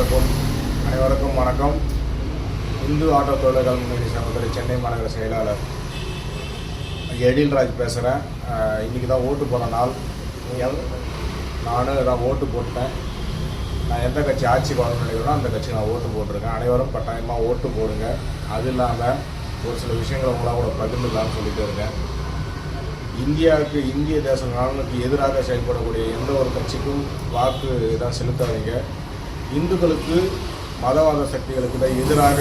அனைவருக்கும் வணக்கம். இந்து ஆட்டோ தொழிலாளர்கள் முன்னணி சங்கத்தில் சென்னை மாநகர செயலாளர் எழில்ராஜ் பேசுகிறேன். இன்றைக்கி தான் ஓட்டு போகிற நாள். நானும் தான் ஓட்டு போட்டேன். நான் எந்த கட்சி ஆட்சிக்கு வரணும்னு நினைக்கிறேனோ அந்த கட்சி நான் ஓட்டு போட்டிருக்கேன். அனைவரும் கட்டாயமாக ஓட்டு போடுங்க. அது இல்லாமல் ஒரு சில விஷயங்களை உங்களால் கூட பகிர்ந்துக்கலாம்னு சொல்லிட்டு இருக்கேன். இந்தியாவுக்கு, இந்திய தேச நலனுக்கு எதிராக செயல்படக்கூடிய எந்த ஒரு கட்சிக்கும் வாக்கு தான் செலுத்தாதீங்க. இந்துக்களுக்கு, மதவாத சக்திகளுக்கு தான் எதிராக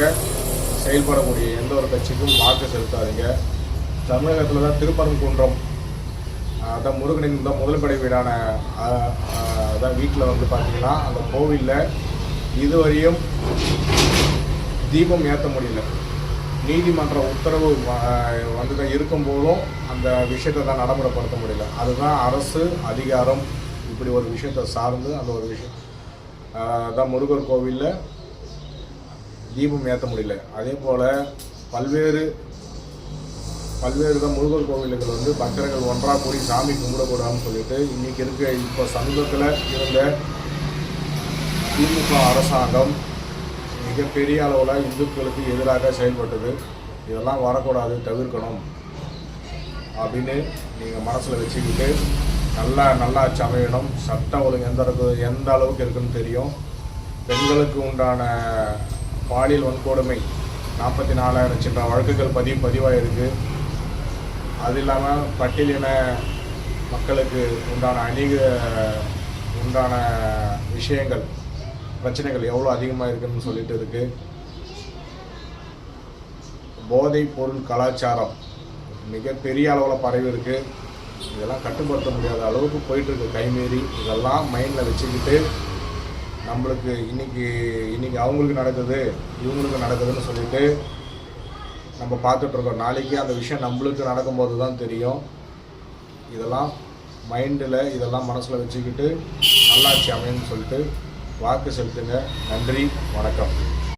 செயல்படக்கூடிய எந்த ஒரு கட்சிக்கும் வாக்கு செலுத்தாதீங்க. தமிழகத்தில் தான் திருப்பரங்குன்றம் அதான் முருகனின் தான் முதல் படை வீடான அதான் வீட்டில் வந்து பார்த்திங்கன்னா அந்த கோவிலில் இதுவரையும் தீபம் ஏற்ற முடியல. நீதிமன்ற உத்தரவு வந்து தான் இருக்கும்போதும் அந்த விஷயத்தை தான் நடைமுறைப்படுத்த முடியல. அதுதான் அரசு அதிகாரம். இப்படி ஒரு விஷயத்தை சார்ந்து அந்த ஒரு விஷயம் தான் முருகர் கோவிலில் தீபம் ஏற்ற முடியல. அதே போல் பல்வேறு தான் முருகர் கோவில்கள் வந்து பக்தர்கள் ஒன்றாக கூடி சாமி கும்பிடக்கூடாதுன்னு சொல்லிட்டு இன்றைக்கி இப்போ சமீபத்தில் இருந்த திமுக அரசாங்கம் மிகப்பெரிய அளவில் இந்துக்களுக்கு எதிராக செயல்பட்டது. இதெல்லாம் வரக்கூடாது, தவிர்க்கணும் அப்படின்னு நீங்கள் மனசில் வச்சுக்கிட்டு நல்லாட்சி அமையணும். சட்ட ஒழுங்கு எந்த அளவுக்கு இருக்குன்னு தெரியும். பெண்களுக்கு உண்டான பாலியல் வன்கொடுமை 44,000 சின்ன வழக்குகள் பதிவாக இருக்குது. அது இல்லாமல் பட்டியலின மக்களுக்கு உண்டான விஷயங்கள், பிரச்சனைகள் எவ்வளோ அதிகமாக இருக்குதுன்னு சொல்லிட்டு இருக்குது. போதைப் பொருள் கலாச்சாரம் மிகப்பெரிய அளவில் பரவி இருக்குது. இதெல்லாம் கட்டுப்படுத்த முடியாத அளவுக்கு போயிட்டுருக்கு கைமீறி. இதெல்லாம் மைண்டில் வச்சுக்கிட்டு நம்மளுக்கு இன்றைக்கி அவங்களுக்கு நடக்குது, இவங்களுக்கு நடக்குதுன்னு சொல்லிட்டு நம்ம பார்த்துட்ருக்கோம். நாளைக்கு அந்த விஷயம் நம்மளுக்கு நடக்கும்போது தான் தெரியும். இதெல்லாம் மைண்டில் இதெல்லாம் மனசில் வச்சுக்கிட்டு நல்லாட்சி அமையணும்னு சொல்லிட்டு வாக்கு செலுத்துங்க. நன்றி, வணக்கம்.